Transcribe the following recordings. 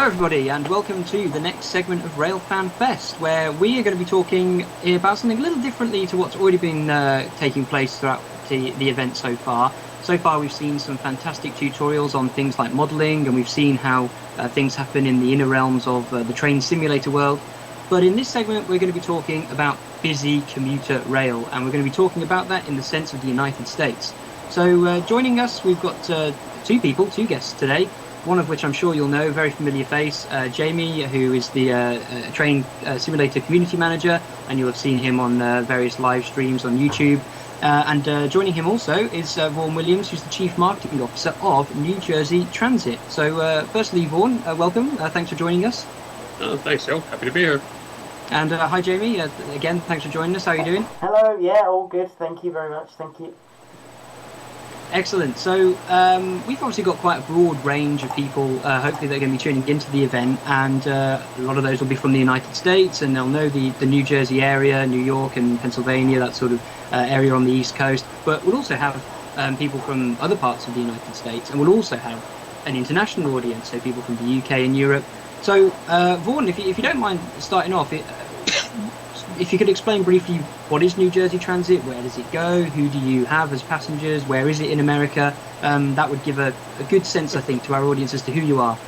everybody, and welcome to the next segment of Railfan Fest, where we are going to be talking about something a little differently to what's already been taking place throughout the event so far. So far, we've seen some fantastic tutorials on things like modelling, and we've seen how things happen in the inner realms of the train simulator world. But in this segment, we're going to be talking about busy commuter rail, and we're going to be talking about that in the sense of the United States. So joining us, we've got two guests today. One of which I'm sure you'll know, very familiar face, Jamie, who is the train simulator community manager, and you'll have seen him on various live streams on YouTube. And joining him also is Vaughan Williams, who's the Chief Marketing Officer of New Jersey Transit. So firstly, Vaughan, welcome. Thanks for joining us. Oh, thanks, Joe. Happy to be here. And hi, Jamie. Again, thanks for joining us. How are you doing? Hello. Yeah, all good. Thank you very much. Thank you. Excellent. So we've obviously got quite a broad range of people, hopefully they're going to be tuning into the event, and a lot of those will be from the United States, and they'll know the New Jersey area, New York and Pennsylvania, that sort of area on the East Coast. But we'll also have people from other parts of the United States, and we'll also have an international audience, so people from the UK and Europe. So Vaughan, if you don't mind starting off, if you could explain briefly, what is New Jersey Transit, where does it go, who do you have as passengers, where is it in America? That would give a good sense, I think, to our audience as to who you are.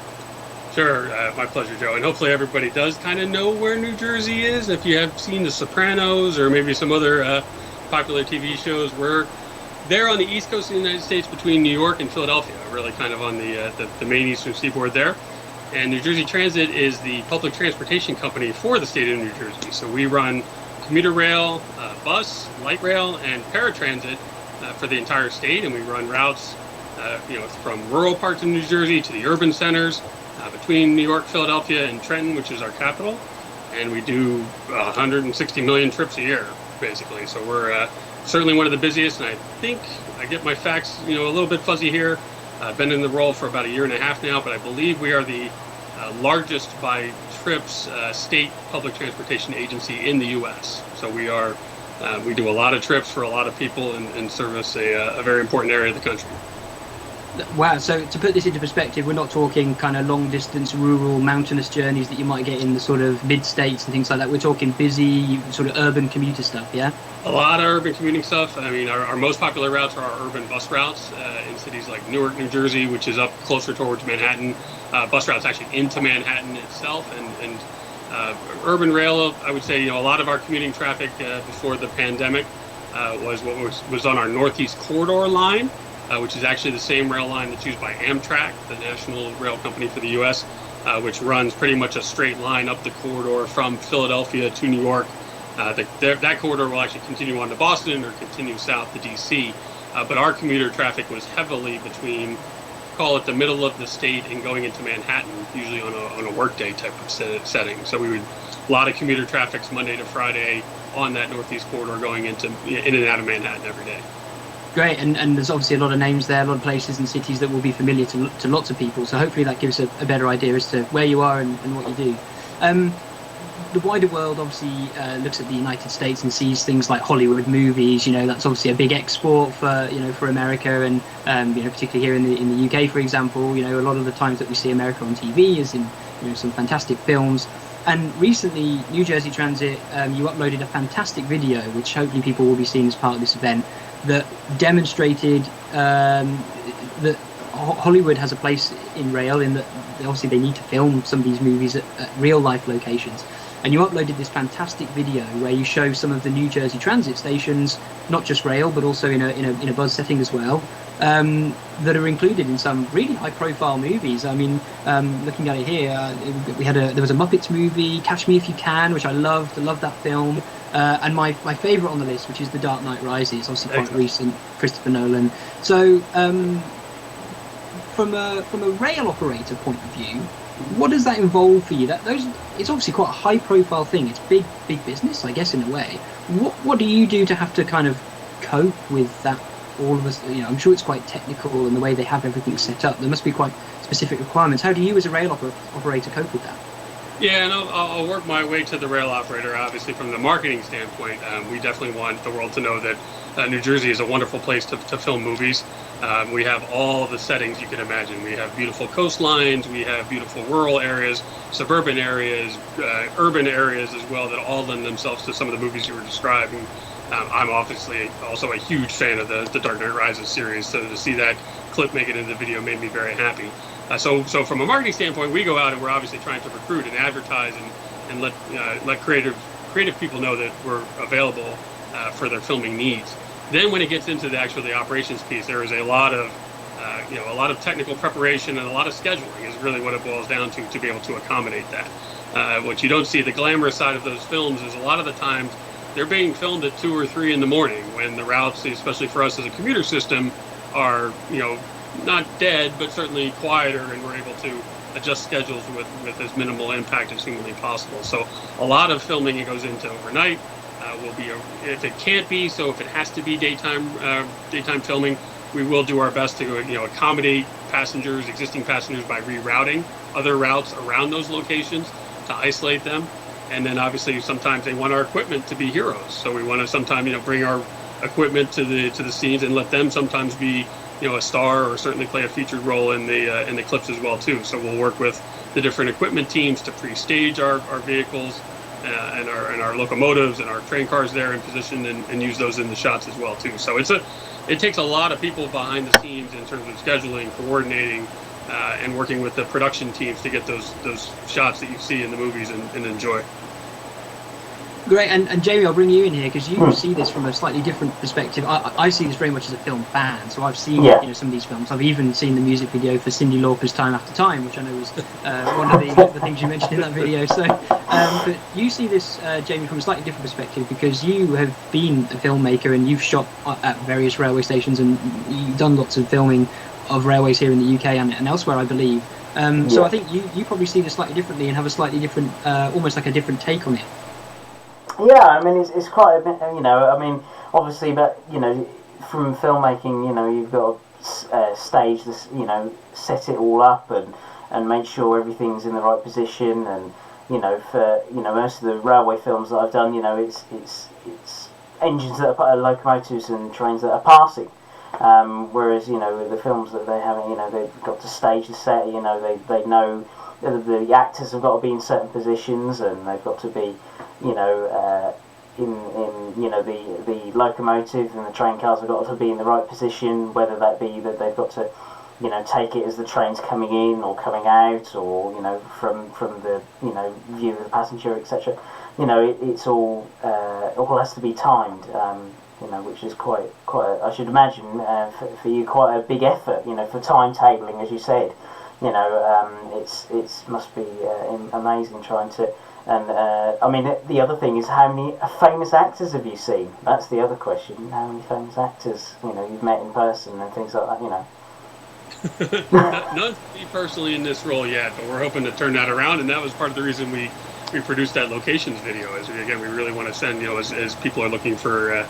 Sure, my pleasure, Joe. And hopefully everybody does kind of know where New Jersey is. If you have seen The Sopranos or maybe some other popular TV shows, we're there on the East Coast of the United States between New York and Philadelphia, really kind of on the main eastern seaboard there. And New Jersey Transit is the public transportation company for the state of New Jersey. So we run commuter rail, bus, light rail, and paratransit for the entire state. And we run routes, from rural parts of New Jersey to the urban centers, between New York, Philadelphia, and Trenton, which is our capital. And we do 160 million trips a year, basically. So we're certainly one of the busiest. And I think I get my facts, a little bit fuzzy here. I've been in the role for about a year and a half now, but I believe we are the largest by trips state public transportation agency in the U.S. So we do a lot of trips for a lot of people and service a very important area of the country. Wow, so to put this into perspective, we're not talking kind of long distance, rural, mountainous journeys that you might get in the sort of mid-states and things like that. We're talking busy, sort of urban commuter stuff, yeah? A lot of urban commuting stuff. I mean, our most popular routes are our urban bus routes in cities like Newark, New Jersey, which is up closer towards Manhattan. Bus routes actually into Manhattan itself, and urban rail, I would say, a lot of our commuting traffic before the pandemic was on our Northeast Corridor line, which is actually the same rail line that's used by Amtrak, the national rail company for the U.S., which runs pretty much a straight line up the corridor from Philadelphia to New York. That corridor will actually continue on to Boston or continue south to D.C., but our commuter traffic was heavily between, call it the middle of the state and going into Manhattan, usually on a workday type of setting. So a lot of commuter traffic's Monday to Friday on that Northeast corridor going in and out of Manhattan every day. Great, and there's obviously a lot of names there, a lot of places and cities that will be familiar to lots of people, so hopefully that gives a better idea as to where you are and what you do. The wider world obviously looks at the United States and sees things like Hollywood movies. That's obviously a big export for America, and particularly here in the UK, for example. A lot of the times that we see America on TV is in some fantastic films. And recently, New Jersey Transit, you uploaded a fantastic video, which hopefully people will be seeing as part of this event, that demonstrated that Hollywood has a place in rail, in that obviously they need to film some of these movies at real life locations. And you uploaded this fantastic video where you show some of the New Jersey Transit stations, not just rail, but also in a buzz setting as well, that are included in some really high-profile movies. I mean, looking at it here, there was a Muppets movie, Catch Me If You Can, which I loved that film. And my favourite on the list, which is The Dark Knight Rises, obviously quite recent, Christopher Nolan. So, from a rail operator point of view, what does that involve for you? It's obviously quite a high-profile thing. It's big business, I guess, in a way. What do you do to have to kind of cope with that? All of us, I'm sure it's quite technical, and the way they have everything set up, there must be quite specific requirements. How do you, as a rail operator, cope with that? Yeah, and I'll work my way to the rail operator. Obviously, from the marketing standpoint, we definitely want the world to know that New Jersey is a wonderful place to film movies. We have all the settings you can imagine. We have beautiful coastlines, we have beautiful rural areas, suburban areas, urban areas as well that all lend themselves to some of the movies you were describing. I'm obviously also a huge fan of the Dark Knight Rises series, so to see that clip make it into the video made me very happy. So from a marketing standpoint, we go out and we're obviously trying to recruit and advertise and let creative people know that we're available for their filming needs. Then when it gets into the operations piece, there is a lot of a lot of technical preparation and a lot of scheduling is really what it boils down to be able to accommodate that. What you don't see, the glamorous side of those films, is a lot of the times they're being filmed at 2 or 3 in the morning when the routes, especially for us as a commuter system, are not dead, but certainly quieter, and we're able to adjust schedules with as minimal impact as humanly possible. So a lot of filming goes into overnight. Will be if it can't be, so if it has to be daytime filming, we will do our best to accommodate existing passengers by rerouting other routes around those locations to isolate them. And then obviously sometimes they want our equipment to be heroes, so we want to sometimes bring our equipment to the scenes and let them sometimes be a star, or certainly play a featured role in the clips as well too. So we'll work with the different equipment teams to pre-stage our vehicles and our locomotives and our train cars there in position, and use those in the shots as well too. So it takes a lot of people behind the scenes in terms of scheduling, coordinating, and working with the production teams to get those shots that you see in the movies and enjoy. Great, and Jamie, I'll bring you in here because you see this from a slightly different perspective. I see this very much as a film fan, so I've seen some of these films. I've even seen the music video for Cyndi Lauper's "Time After Time," which I know was one of the things you mentioned in that video. So, but you see this, Jamie, from a slightly different perspective because you have been a filmmaker and you've shot at various railway stations and you've done lots of filming of railways here in the UK and elsewhere, I believe. So I think you probably see this slightly differently and have a slightly different, almost like a different take on it. Yeah, I mean, it's quite a bit, I mean, obviously, but, from filmmaking, you've got to stage this, set it all up and make sure everything's in the right position. And, for, most of the railway films that I've done, it's engines that are locomotives and trains that are passing. Whereas, the films that they haven't, they've got to stage the set, they know the actors have got to be in certain positions and they've got to be, in the locomotive and the train cars have got to be in the right position, whether that be that they've got to, take it as the train's coming in or coming out, or, from the, view of the passenger, etc. It's all has to be timed, which is quite I should imagine, for you, quite a big effort, for timetabling, as you said. It's must be amazing trying to. And I mean, the other thing is, how many famous actors have you seen? That's the other question. How many famous actors you've met in person and things like that? None for me personally in this role yet, but we're hoping to turn that around, and that was part of the reason we produced that locations video. As we really want to send as people are looking for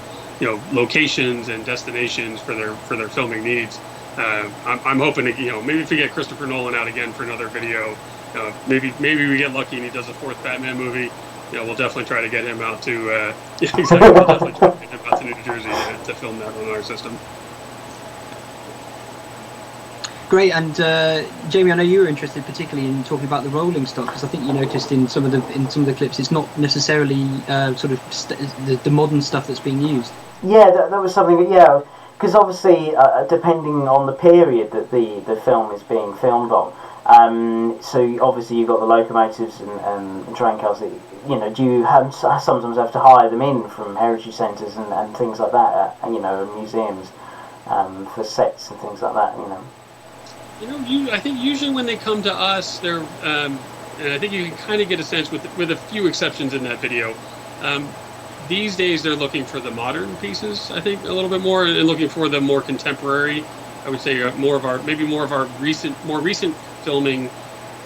locations and destinations for their filming needs. I'm hoping to maybe if we get Christopher Nolan out again for another video. Maybe we get lucky and he does a 4th Batman movie. We'll definitely try to get him out to exactly. We'll definitely try to get him out to New Jersey to film that on our system. Great, and Jamie, I know you were interested particularly in talking about the rolling stock, because I think you noticed in some of the clips it's not necessarily sort of the modern stuff that's being used. Yeah, that was something. Yeah, because obviously depending on the period that the film is being filmed on. So obviously you've got the locomotives and train cars that, do you sometimes have to hire them in from heritage centres and things like that, and museums for sets and things like that, I think usually when they come to us, they're, and I think you can kind of get a sense with a few exceptions in that video. These days they're looking for the modern pieces, I think, a little bit more, and looking for the more contemporary. I would say more of our more recent filming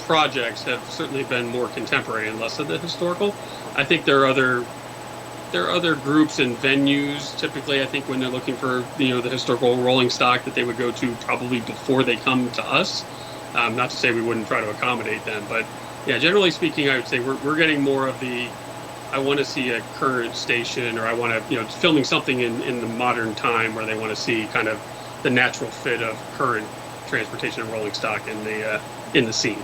projects have certainly been more contemporary and less of the historical. I think there are other groups and venues typically, I think, when they're looking for the historical rolling stock that they would go to probably before they come to us. Not to say we wouldn't try to accommodate them, but Yeah, generally speaking, I would say we're getting more of the, I want to see a current station, or I want to, filming something in the modern time where they want to see kind of the natural fit of current transportation and rolling stock in the scene.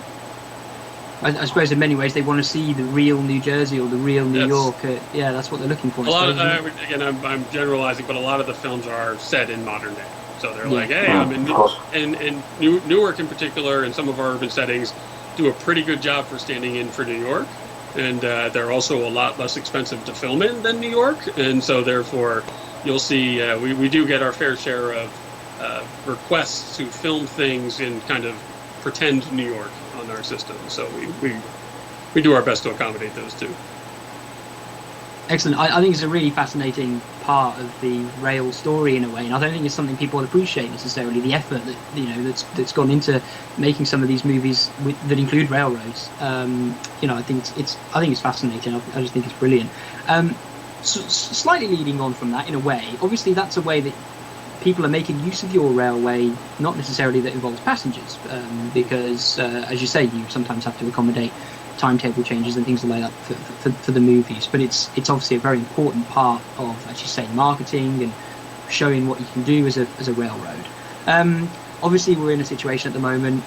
I suppose in many ways they want to see the real New Jersey or the real New York. Yeah, that's what they're looking for. A lot of, again, I'm generalizing, but a lot of the films are set in modern day. So they're like, hey, I'm in Newark in particular, and some of our urban settings do a pretty good job for standing in for New York. And they're also a lot less expensive to film in than New York. And so therefore, you'll see we do get our fair share of requests to film things in kind of pretend New York on our system. So we do our best to accommodate those too. Excellent. I think it's a really fascinating part of the rail story in a way, and I don't think it's something people appreciate necessarily, the effort that that's gone into making some of these movies that include railroads. I think it's fascinating. I just think it's brilliant. Slightly leading on from that, in a way, obviously that's a way that people are making use of your railway, not necessarily that involves passengers, because as you say, you sometimes have to accommodate timetable changes and things like that for the movies, but it's obviously a very important part of, as you say, marketing and showing what you can do as a railroad. Obviously we're in a situation at the moment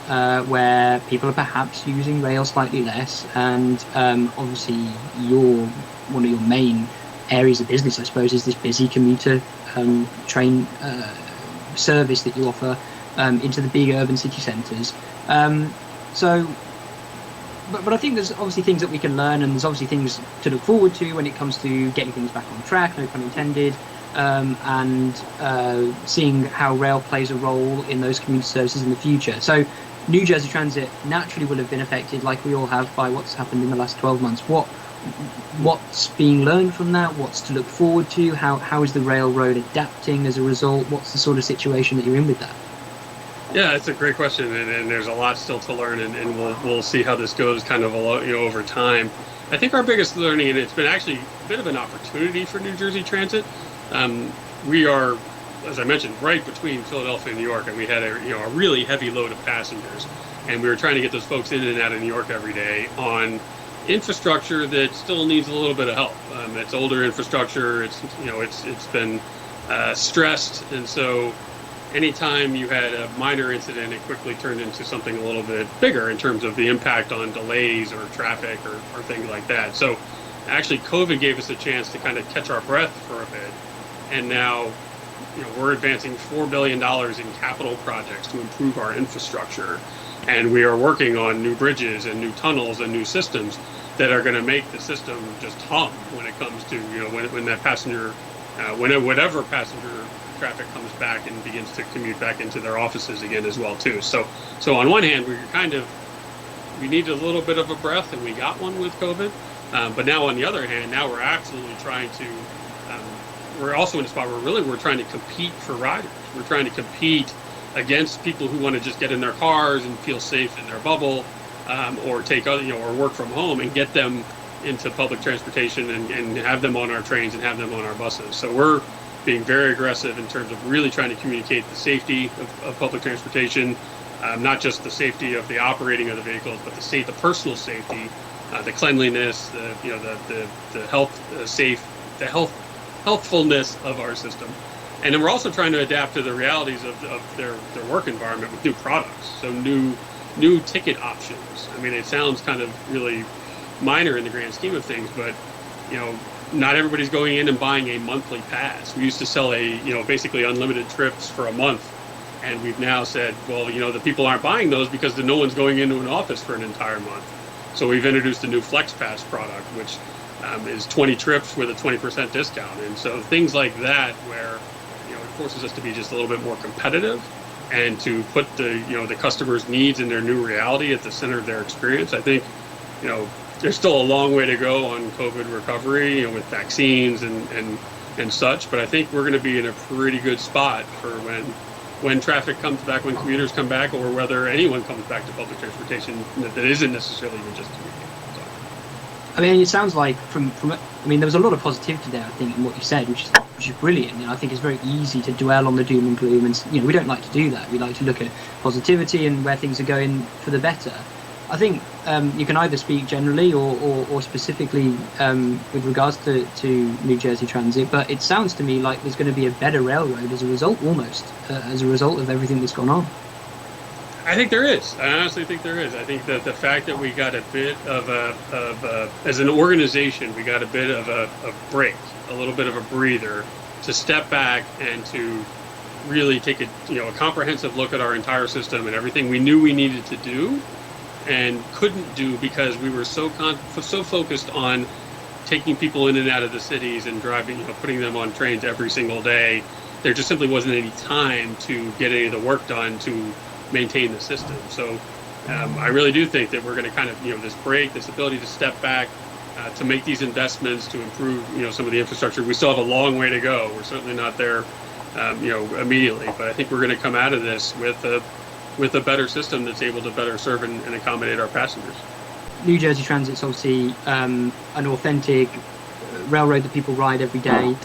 where people are perhaps using rail slightly less, and obviously one of your main areas of business, I suppose, is this busy commuter train service that you offer into the big urban city centres. But I think there's obviously things that we can learn, and there's obviously things to look forward to when it comes to getting things back on track, no pun intended, and seeing how rail plays a role in those commuter services in the future. So New Jersey Transit naturally will have been affected, like we all have, by what's happened in the last 12 months. What's being learned from that? What's to look forward to? How is the railroad adapting as a result? What's the sort of situation that you're in with that? Yeah, it's a great question, and there's a lot still to learn, and we'll see how this goes kind of over time. I think our biggest learning, and it's been actually a bit of an opportunity for New Jersey Transit. We are, as I mentioned, right between Philadelphia and New York, and we had a really heavy load of passengers, and we were trying to get those folks in and out of New York every day on infrastructure that still needs a little bit of help. It's older infrastructure. It's been stressed, and so anytime you had a minor incident, it quickly turned into something a little bit bigger in terms of the impact on delays or traffic or things like that. So actually COVID gave us a chance to kind of catch our breath for a bit. And now, we're advancing $4 billion in capital projects to improve our infrastructure. And we are working on new bridges and new tunnels and new systems that are going to make the system just hum when it comes to, when that passenger, whatever passenger traffic comes back and begins to commute back into their offices again as well too. So on one hand, we needed a little bit of a breath, and we got one with COVID. But now on the other hand, now we're absolutely trying to, we're also in a spot where we're trying to compete for riders. We're trying to compete against people who want to just get in their cars and feel safe in their bubble, or take other, or work from home, and get them into public transportation and have them on our trains and have them on our buses. So we're being very aggressive in terms of really trying to communicate the safety of public transportation, not just the safety of the operating of the vehicles, but the personal safety, the cleanliness, the healthfulness of our system. And then we're also trying to adapt to the realities of their work environment with new products, so new ticket options. I mean, it sounds kind of really minor in the grand scheme of things, but not everybody's going in and buying a monthly pass. We used to sell basically unlimited trips for a month, and we've now said, well, the people aren't buying those because no one's going into an office for an entire month. So we've introduced a new Flex Pass product, which is 20 trips with a 20% discount. And so things like that, where it forces us to be just a little bit more competitive and to put the customer's needs and their new reality at the center of their experience. I think there's still a long way to go on COVID recovery, with vaccines and such, but I think we're going to be in a pretty good spot for when traffic comes back, when commuters come back, or whether anyone comes back to public transportation that isn't necessarily even just commuting. So. I mean, it sounds like there was a lot of positivity there, I think, in what you said, which is brilliant. I think it's very easy to dwell on the doom and gloom, and we don't like to do that. We like to look at positivity and where things are going for the better. I think you can either speak generally or specifically with regards to New Jersey Transit, but it sounds to me like there's going to be a better railroad as a result, almost as a result of everything that's gone on. I think there is. I honestly think there is. I think that the fact that we got a bit of as an organization, we got a bit of a break, a little bit of a breather to step back and to really take a comprehensive look at our entire system and everything we knew we needed to do and couldn't do because we were so focused on taking people in and out of the cities and driving, putting them on trains every single day. There just simply wasn't any time to get any of the work done to maintain the system. So I really do think that we're going to kind of, this break, this ability to step back, to make these investments, to improve, some of the infrastructure. We still have a long way to go. We're certainly not there, immediately, but I think we're going to come out of this with a better system that's able to better serve and accommodate our passengers. New Jersey Transit's obviously an authentic railroad that people ride every day.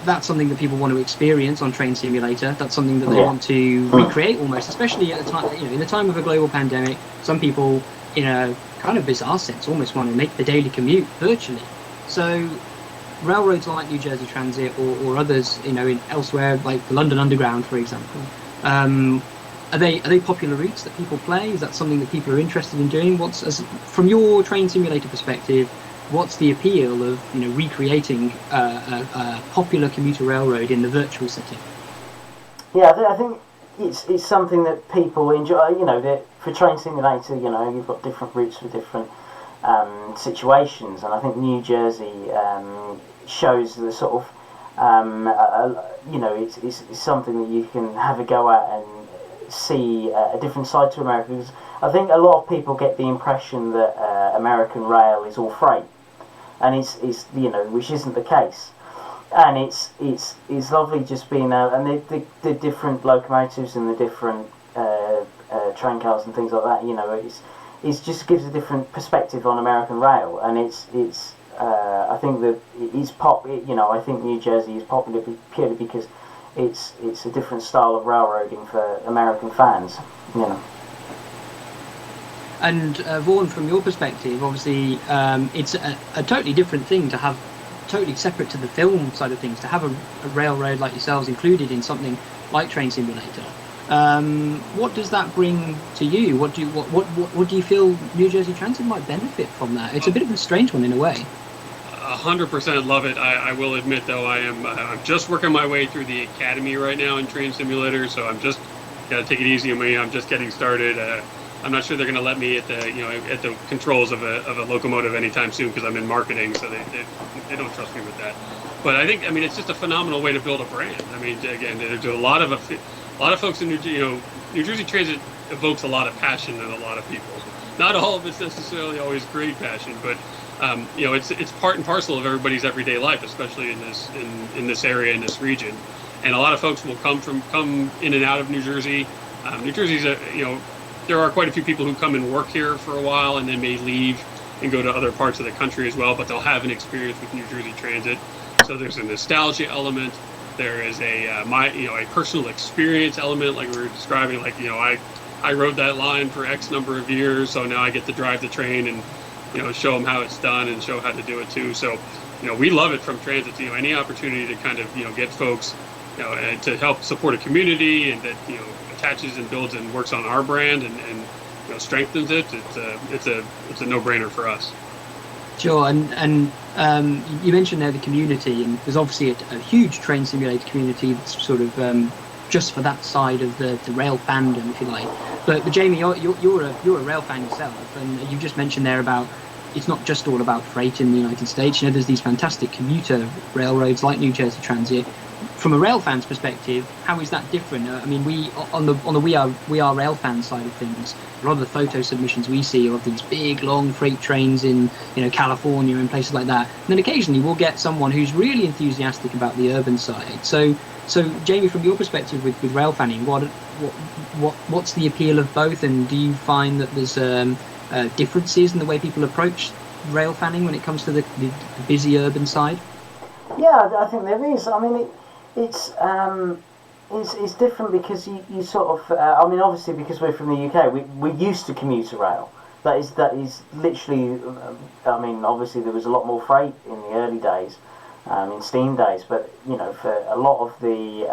That's something that people want to experience on Train Simulator. That's something that they want to recreate almost, especially at the time, in the time of a global pandemic. Some people, in a kind of bizarre sense, almost want to make the daily commute virtually. So railroads like New Jersey Transit or others, elsewhere, like the London Underground, for example, are they popular routes that people play? Is that something that people are interested in doing? From your Train Simulator perspective, what's the appeal of recreating a popular commuter railroad in the virtual setting? Yeah, I think it's something that people enjoy. That for Train Simulator, you've got different routes for different situations, and I think New Jersey shows the sort of it's something that you can have a go at and see a different side to America. Because I think a lot of people get the impression that American rail is all freight, and it's which isn't the case. And it's lovely just being and the different locomotives and the different train cars and things like that. It just gives a different perspective on American rail, and I think that it's I think New Jersey is popular purely because it's a different style of railroading for American fans. And Vaughan, from your perspective, obviously it's a totally different thing to have, totally separate to the film side of things, to have a railroad like yourselves included in something like Train Simulator. What does that bring to you? What do you feel New Jersey Transit might benefit from that? It's a bit of a strange one in a way. 100% love it. I will admit, though, I'm just working my way through the academy right now in Train Simulator, so I'm just got to take it easy on me. I'm just getting started. I'm not sure they're going to let me at the controls of a locomotive anytime soon because I'm in marketing, so they don't trust me with that. But I think it's just a phenomenal way to build a brand. Again, there's a lot of folks in New Jersey Transit evokes a lot of passion in a lot of people. Not all of it's necessarily always great passion, but it's part and parcel of everybody's everyday life, especially in this area, in this region. And a lot of folks will come in and out of New Jersey. New Jersey's there are quite a few people who come and work here for a while and then may leave and go to other parts of the country as well, but they'll have an experience with New Jersey Transit. So there's a nostalgia element. There is a personal experience element, like we were describing. Like I rode that line for X number of years, so now I get to drive the train and show them how it's done and show how to do it too. So we love it from Transit. Any opportunity to kind of get folks and to help support a community and that attaches and builds and works on our brand and strengthens it. It's a no-brainer for us. Sure, and you mentioned there the community, and there's obviously a huge Train Simulator community that's sort of just for that side of the rail fandom, if you like. But Jamie, you're a rail fan yourself, and you just mentioned there about it's not just all about freight in the United States. There's these fantastic commuter railroads like New Jersey Transit. From a rail fan's perspective, how is that different? We on the we are rail fan side of things. A lot of the photo submissions we see are of these big, long freight trains in California and places like that. And then occasionally we'll get someone who's really enthusiastic about the urban side. So Jamie, from your perspective with rail fanning, what's the appeal of both? And do you find that there's differences in the way people approach rail fanning when it comes to the busy urban side? Yeah, I think there is. It's it's different because you sort of I mean, obviously because we're from the UK, we're used to commuter rail. That is literally. I mean, obviously there was a lot more freight in the early days, in steam days. But for a lot of the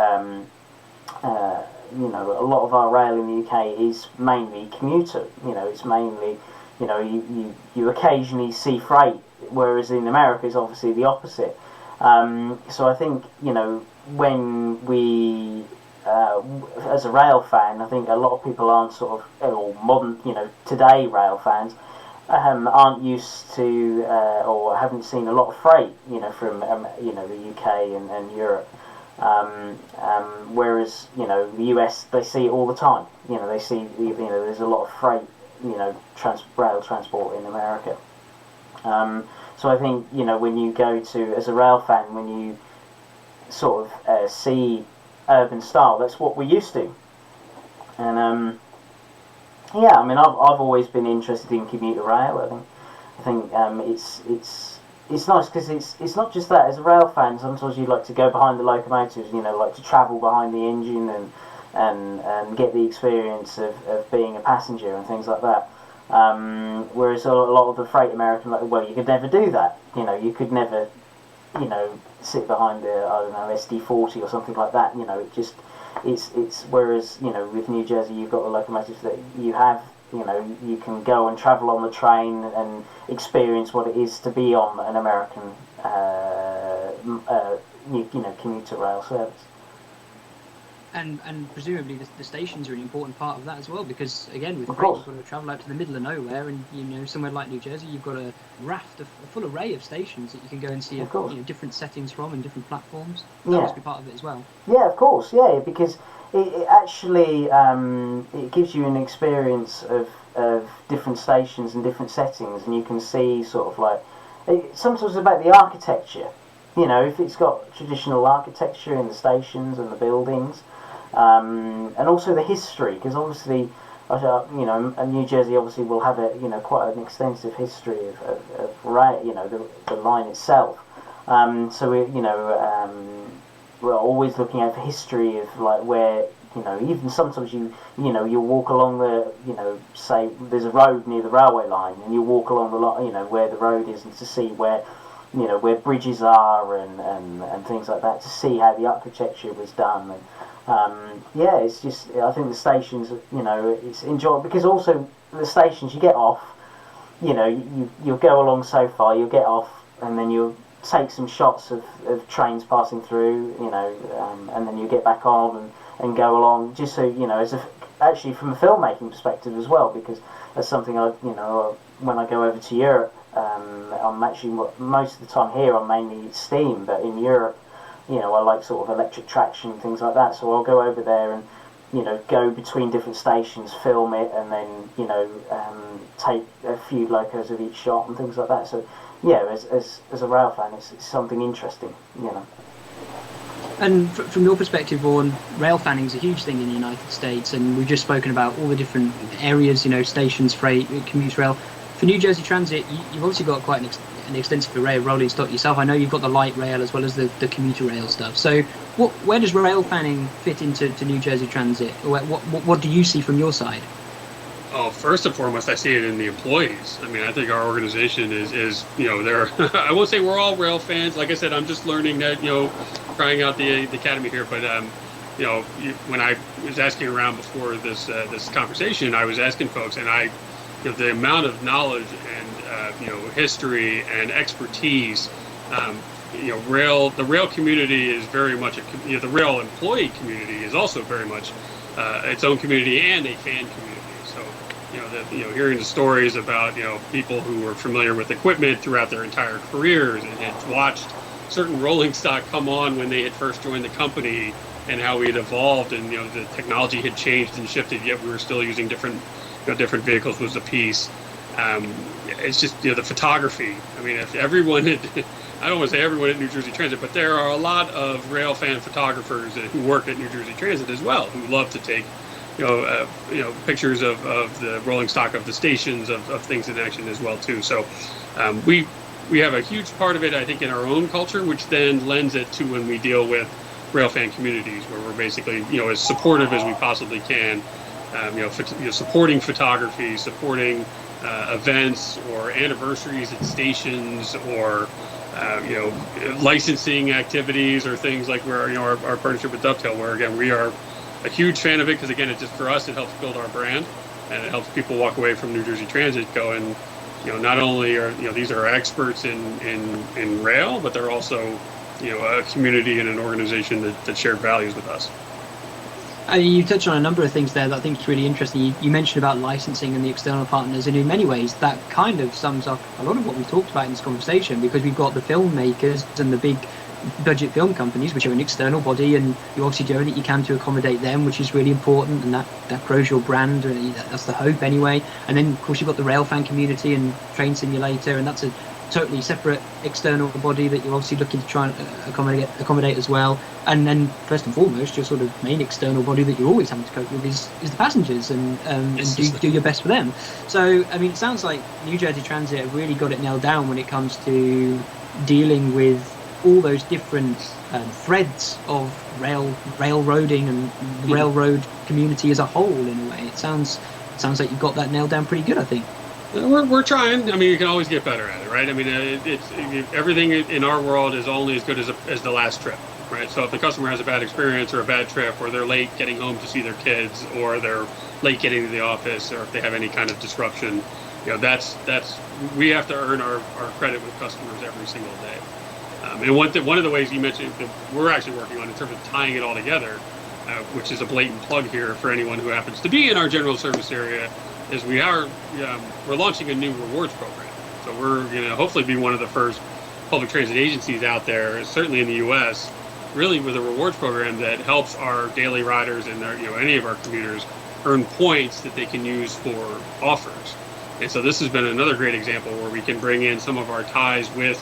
a lot of our rail in the UK is mainly commuter. It's mainly you occasionally see freight, whereas in America it's obviously the opposite. So I think when we as a rail fan, I think a lot of people aren't sort of or modern, today rail fans aren't used to or haven't seen a lot of freight, from the UK and Europe. Whereas the US, they see it all the time. They see there's a lot of freight, rail transport in America. So I think when you go to, as a rail fan, when you sort of see urban style, that's what we're used to. And yeah, I mean, I've always been interested in commuter rail. I think it's nice because it's not just that. As a rail fan, sometimes you like to go behind the locomotives, like to travel behind the engine and get the experience of being a passenger and things like that. Whereas a lot of the freight American, well, you could never do that. You could never, sit behind the, I don't know, SD40 or something like that. It's whereas with New Jersey, you've got the locomotives that you have. You can go and travel on the train and experience what it is to be on an American, commuter rail service. And presumably the stations are an important part of that as well, because again with Of freight course. you've got to travel out to the middle of nowhere, and somewhere like New Jersey you've got a full array of stations that you can go and see Of course. different settings from and different platforms. That Yeah. must be part of it as well. Yeah, of course. Yeah, because it actually it gives you an experience of different stations and different settings, and you can see sort of like sometimes about the architecture. If it's got traditional architecture in the stations and the buildings, and also the history, because obviously, and New Jersey obviously will have quite an extensive history of the line itself. So we're always looking at the history of like where even sometimes you'll walk along the say there's a road near the railway line, and you walk along the line where the road is, and to see where where bridges are and things like that, to see how the architecture was done. And yeah, it's just, I think the stations, it's enjoyable because also the stations you get off, you'll go along so far, you'll get off, and then you'll take some shots of trains passing through, and then you get back on and go along, just so actually from a filmmaking perspective as well, because that's something when I go over to Europe, I'm actually most of the time here I'm mainly steam, but in Europe, I like sort of electric traction, things like that. So I'll go over there and go between different stations, film it, and then take a few locos of each shot and things like that. So yeah, as a rail fan, it's something interesting, And from your perspective, Vaughan, rail fanning is a huge thing in the United States, and we've just spoken about all the different areas, stations, freight, commuter rail. For New Jersey Transit, you've obviously got quite an extensive array of rolling stock yourself. I know you've got the light rail as well as the commuter rail stuff. So where does rail fanning fit into New Jersey Transit? What do you see from your side? Oh, first and foremost, I see it in the employees. I mean, I think our organization is they're, I won't say we're all rail fans. Like I said, I'm just learning that, trying out the academy here. But, when I was asking around before this conversation, I was asking folks, and the amount of knowledge and history and expertise, the rail community is very much the rail employee community is also very much its own community and a fan community. So hearing the stories about people who were familiar with equipment throughout their entire careers and had watched certain rolling stock come on when they had first joined the company, and how we had evolved, and the technology had changed and shifted, yet we were still using different vehicles was a piece. It's just the photography. I mean, if everyone had, I don't want to say everyone at New Jersey Transit, but there are a lot of rail fan photographers who work at New Jersey Transit as well, who love to take pictures of the rolling stock of the stations, of things in action as well too. So we have a huge part of it, I think, in our own culture, which then lends it to when we deal with railfan communities, where we're basically, as supportive as we possibly can, supporting photography, supporting events or anniversaries at stations, or licensing activities, or things like where our partnership with Dovetail, where again we are a huge fan of it, because again, it just, for us, it helps build our brand, and it helps people walk away from New Jersey Transit going, not only are these are experts in rail, but they're also a community and an organization that shared values with us. You touched on a number of things there that I think is really interesting. You mentioned about licensing and the external partners, and in many ways that kind of sums up a lot of what we've talked about in this conversation, because we've got the filmmakers and the big budget film companies, which are an external body, and you obviously do everything you can to accommodate them, which is really important, and that grows your brand, or that's the hope anyway. And then of course you've got the railfan community and Train Simulator, and that's a totally separate external body that you're obviously looking to try and accommodate as well. And then first and foremost, your sort of main external body that you're always having to cope with is the passengers, and do your best for them. So I mean, it sounds like New Jersey Transit have really got it nailed down when it comes to dealing with all those different threads of railroading and the railroad community as a whole. In a way, it sounds like you've got that nailed down pretty good, I think. We're trying. I mean, you can always get better at it, right? I mean, everything in our world is only as good as the last trip, right? So if the customer has a bad experience or a bad trip, or they're late getting home to see their kids, or they're late getting to the office, or if they have any kind of disruption, that's we have to earn our credit with customers every single day. And one of the ways you mentioned that we're actually working on in terms of tying it all together, which is a blatant plug here for anyone who happens to be in our general service area, is we're launching a new rewards program. So we're going to hopefully be one of the first public transit agencies out there, certainly in the U.S., really with a rewards program that helps our daily riders and any of our commuters earn points that they can use for offers. And so this has been another great example where we can bring in some of our ties with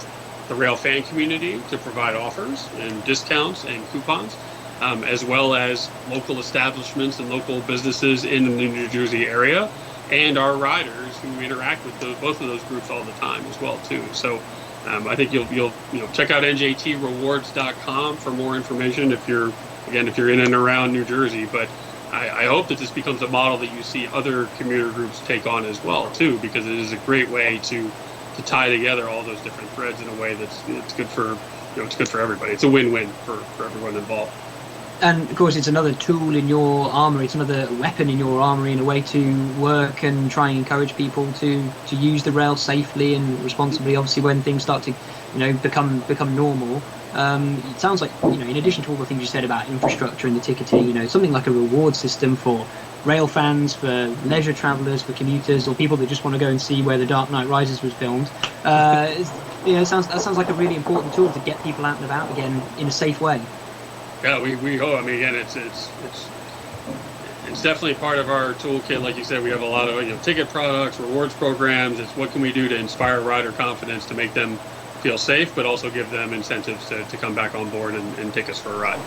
the railfan community to provide offers and discounts and coupons, as well as local establishments and local businesses in the New Jersey area, and our riders who interact with both of those groups all the time as well too. So I think you'll check out njtrewards.com for more information if you're in and around New Jersey. But I hope that this becomes a model that you see other commuter groups take on as well too, because it is a great way to tie together all those different threads in a way that's good for it's good for everybody. It's a win-win for everyone involved. And of course, it's another tool in your armory. It's another weapon in your armory, in a way to work and try and encourage people to use the rail safely and responsibly. Obviously, when things start to, become normal, it sounds like in addition to all the things you said about infrastructure and the ticketing, something like a reward system for rail fans, for leisure travellers, for commuters, or people that just want to go and see where The Dark Knight Rises was filmed. That sounds like a really important tool to get people out and about again in a safe way. Yeah, we hope. I mean, again, it's definitely part of our toolkit. Like you said, we have a lot of ticket products, rewards programs. It's what can we do to inspire rider confidence, to make them feel safe, but also give them incentives to come back on board and take us for a ride.